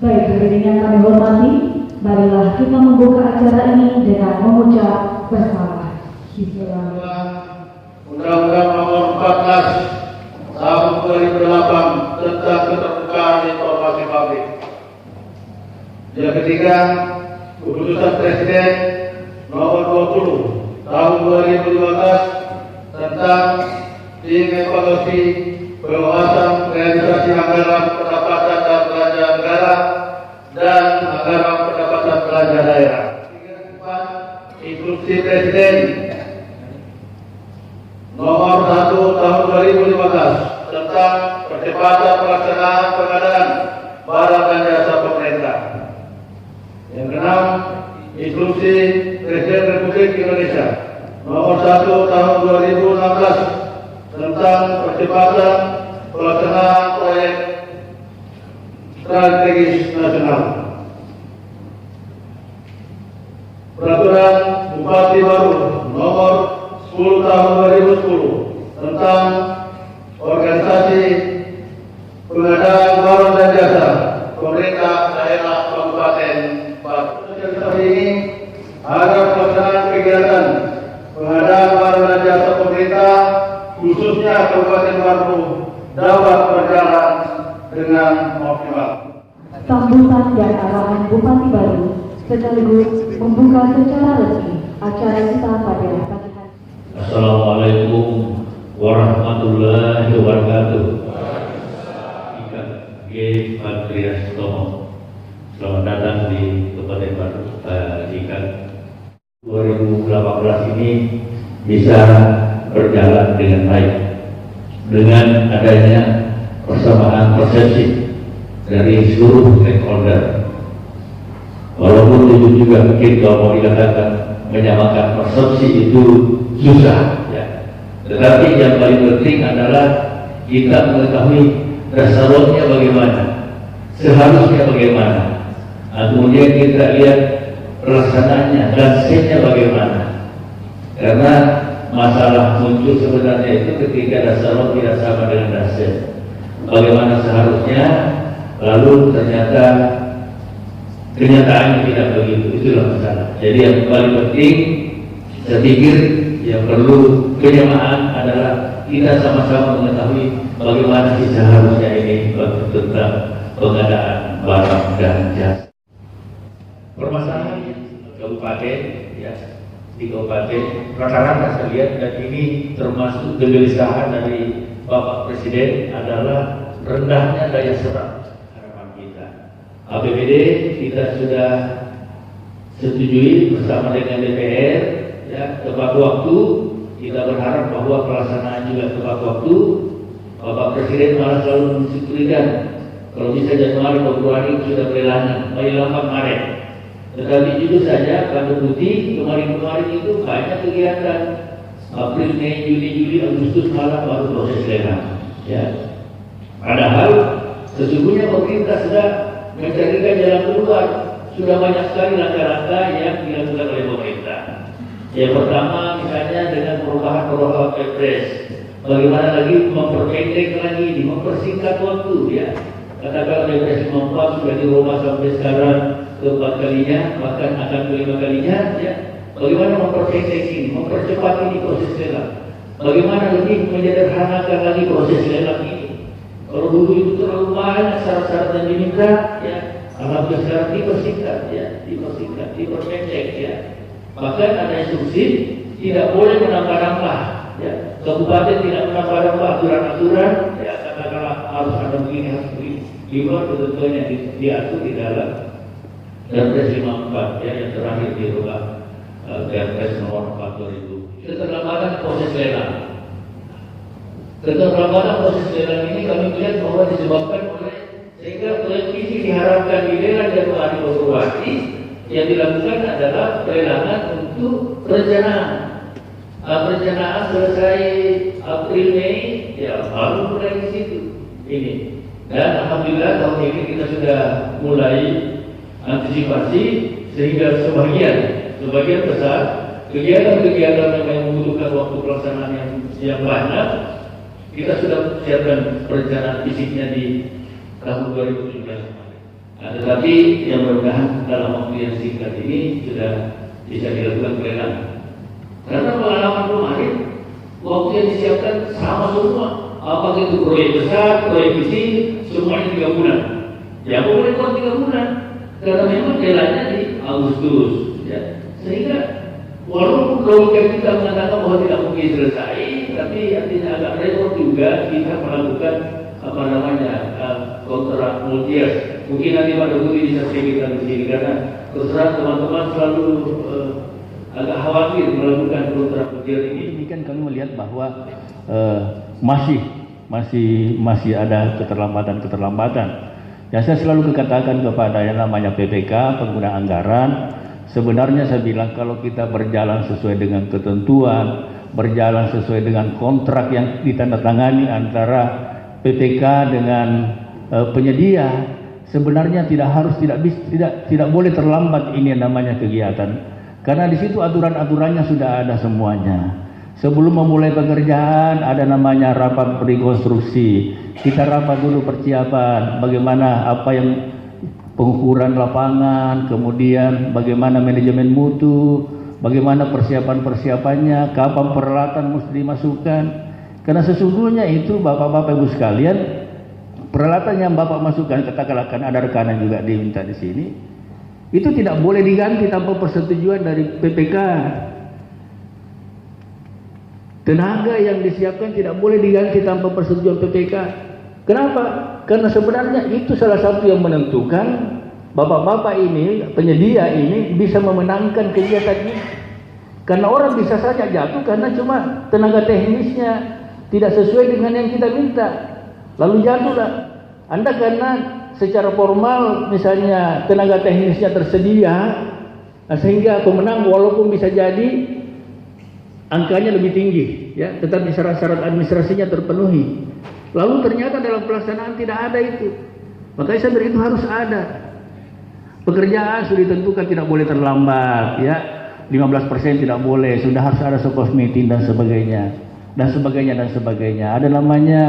Baik, hadirin yang kami hormati, marilah kita membuka acara ini dengan mengucap bersama. Undang-Undang Nomor 14 Tahun 2008 tentang Keterbukaan Informasi Publik. Yang ketiga, Keputusan Presiden Nomor 20 Tahun 2015 tentang mengevaluasi penguasaan realisasi anggaran pendapatan dan belanja negara dan anggaran pendapatan belanja daerah. Instruksi Presiden Nomor 1 Tahun 2015 tentang percepatan pelaksanaan pengadaan barang dan jasa pemerintah. Yang keenam, Instruksi Presiden Republik Indonesia Nomor 1 Tahun 2016 tentang percepatan pelaksanaan proyek strategis nasional. Peraturan Bupati Baru Nomor 10 Tahun 2010 tentang organisasi pengadaan barang dan jasa pemerintah daerah Kabupaten Baru. Seperti ini, agar pelaksanaan kegiatan pengadaan barang dan jasa pemerintah khususnya Kabupaten Baru dapat berjalan dengan optimal. Sambutan dan arahan Bupati Baru sekaligus membuka secara resmi acara kita pada pagi hari. Assalamualaikum warahmatullahi wabarakatuh. G. Patriastomo, selamat datang di Kabupaten Baru. Jika 2018 ini bisa berjalan dengan baik dengan adanya persamaan persepsi dari seluruh stakeholder. Walaupun itu juga mungkin kalau mau dikatakan menyamakan persepsi itu susah, ya. Tetapi yang paling penting adalah kita mengetahui dasarnya bagaimana, seharusnya bagaimana. Kemudian kita lihat pelaksanaannya, landscape-nya bagaimana. Karena masalah muncul sebenarnya itu ketika dasar tidak sama dengan dasar. Bagaimana seharusnya, lalu ternyata kenyataannya tidak begitu. Itulah masalah. Jadi yang paling penting, saya pikir yang perlu penyamaan adalah kita sama-sama mengetahui bagaimana sih seharusnya ini tentang pengadaan barang dan jasa. Permasalahan kabupaten, ya, di kabupaten rata-rata saya lihat, dan ini termasuk kegelisahan dari Bapak Presiden adalah rendahnya daya serap harapan kita. APBD kita sudah setujui bersama dengan DPR, ya, tepat waktu. Kita berharap bahwa pelaksanaan juga tepat waktu. Bapak Presiden malah selalu mensyukurikan kalau bisa Januari Februari sudah berlangsung, paling lambat Maret. Tetapi jujur saja pada putih kemarin-kemarin itu banyak kegiatan. April, Mei, Juni, Juli, Agustus malah baru proses lelang. Ya. Padahal sesungguhnya pemerintah sudah mencarikan jalan keluar. Sudah banyak sekali langkah-langkah yang dilakukan oleh pemerintah. Yang pertama misalnya dengan perubahan Kepres. Bagaimana lagi memperpendek lagi, mempersingkat waktu, ya. Katakan Kepres 54 sudah dirubah sampai sekarang keempat kalinya, bahkan akan kelima kalinya, ya. Bagaimana memperpendek ini, mempercepat ini proses lelang. Bagaimana lebih menyederhanakan lagi proses lelang ini. Kalau dulu itu terlalu banyak syarat-syarat yang diminta, ya. Alhamdulillah sekarang dipersingkat, ya, diperpendek, ya. Bahkan ada instruksi tidak boleh menambah-nambah, ya. Kabupaten tidak menambah-nambah aturan-aturan, ya. Katakanlah harus ada begini, harus begini. Di luar ketentuan yang diatur di dalam Perpres 54, ya, yang terakhir dirubah Perpres nomor 4 2000. Keterlambatan proses lelang. Keterlambatan proses lelang ini kami melihat bahwa disebabkan oleh sehingga proyek ini diharapkan di lelang Januari Februari yang dilakukan adalah pelelangan untuk perencanaan. Perencanaan selesai April Mei, ya baru mulai di situ ini. Dan alhamdulillah tahun ini kita sudah mulai antisipasi sehingga sebagian besar kegiatan-kegiatan yang membutuhkan waktu pelaksanaan yang banyak kita sudah siapkan perencanaan fisiknya di tahun 2017. Nah, tetapi yang mudah-mudahan dalam waktu yang singkat ini sudah bisa dilakukan pelelangan. Karena pengalaman kemarin waktu yang disiapkan sama semua. Apakah itu proyek besar, proyek kecil, semuanya 3 bulan. Ya boleh kurang 3 bulan. Karena memang jalannya di Agustus. Ya. Sehingga walaupun logika kita mengatakan bahwa tidak mungkin selesai, tapi artinya agak repot juga kita melakukan kontrak multi-years. Mungkin nanti Pak Dodi bisa sedikit di sini karena terserah teman-teman selalu agak khawatir melakukan kontrak multi-years ini. Demikian kami melihat bahwa masih ada keterlambatan. Ya, saya selalu katakan kepada yang namanya PPK, pengguna anggaran, sebenarnya saya bilang kalau kita berjalan sesuai dengan ketentuan, berjalan sesuai dengan kontrak yang ditandatangani antara PPK dengan penyedia, sebenarnya tidak boleh terlambat ini yang namanya kegiatan. Karena di situ aturan-aturannya sudah ada semuanya. Sebelum memulai pekerjaan ada namanya rapat rekonstruksi. Kita rapat dulu persiapan bagaimana apa yang pengukuran lapangan, kemudian bagaimana manajemen mutu, bagaimana persiapan-persiapannya, kapan peralatan mesti dimasukkan. Karena sesungguhnya itu Bapak-bapak Ibu sekalian, peralatan yang Bapak masukkan, katakanlah ada rekanan juga diminta di sini, itu tidak boleh diganti tanpa persetujuan dari PPK. Tenaga yang disiapkan tidak boleh diganti tanpa persetujuan PPK. Kenapa? Karena sebenarnya itu salah satu yang menentukan bapak-bapak ini, penyedia ini bisa memenangkan kegiatan ini. Karena orang bisa saja jatuh karena cuma tenaga teknisnya tidak sesuai dengan yang kita minta, lalu jatuhlah. Anda karena secara formal misalnya tenaga teknisnya tersedia, sehingga pemenang walaupun bisa jadi angkanya lebih tinggi, ya, tetapi syarat-syarat administrasinya terpenuhi. Lalu ternyata dalam pelaksanaan tidak ada itu. Makanya saya beritahu harus ada. Pekerjaan sudah ditentukan tidak boleh terlambat, ya. 15% tidak boleh, sudah harus ada sokos meeting dan sebagainya. Dan sebagainya. Ada namanya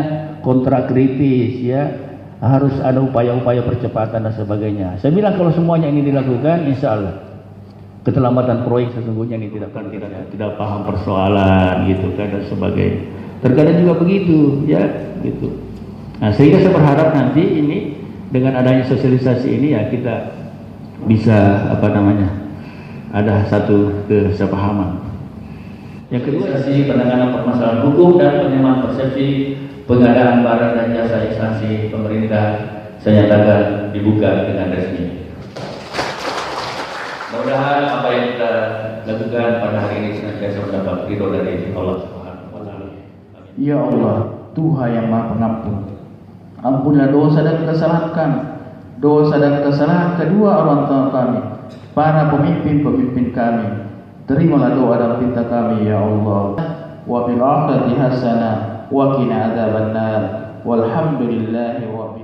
kontrak kritis, ya. Harus ada upaya-upaya percepatan dan sebagainya. Saya bilang kalau semuanya ini dilakukan, insya Allah keterlambatan proyek sesungguhnya ini tidak paham persoalan gitu kan dan sebagainya. Terkadang juga begitu, ya, gitu. Nah, sehingga saya berharap nanti ini dengan adanya sosialisasi ini ya kita bisa ada satu kesepahaman. Yang kedua, sisi penanganan permasalahan hukum dan penyamaan persepsi pengadaan barang dan jasa instansi pemerintah saya nyatakan dibuka dengan resmi. Mudah-mudahan apa yang kita lakukan pada hari ini senantiasa mendapat ridho dari Allah Subhanahu wa Ta'ala. Ya Allah, Tuhan yang Maha Pengampun, ampunilah dosa dan kesalahan kedua orang tua kami, para pemimpin-pemimpin kami. Terimalah doa dan pinta kami ya Allah. Wa bil akhirati hasanah wa qina adzabannar. Walhamdulillahi rabbil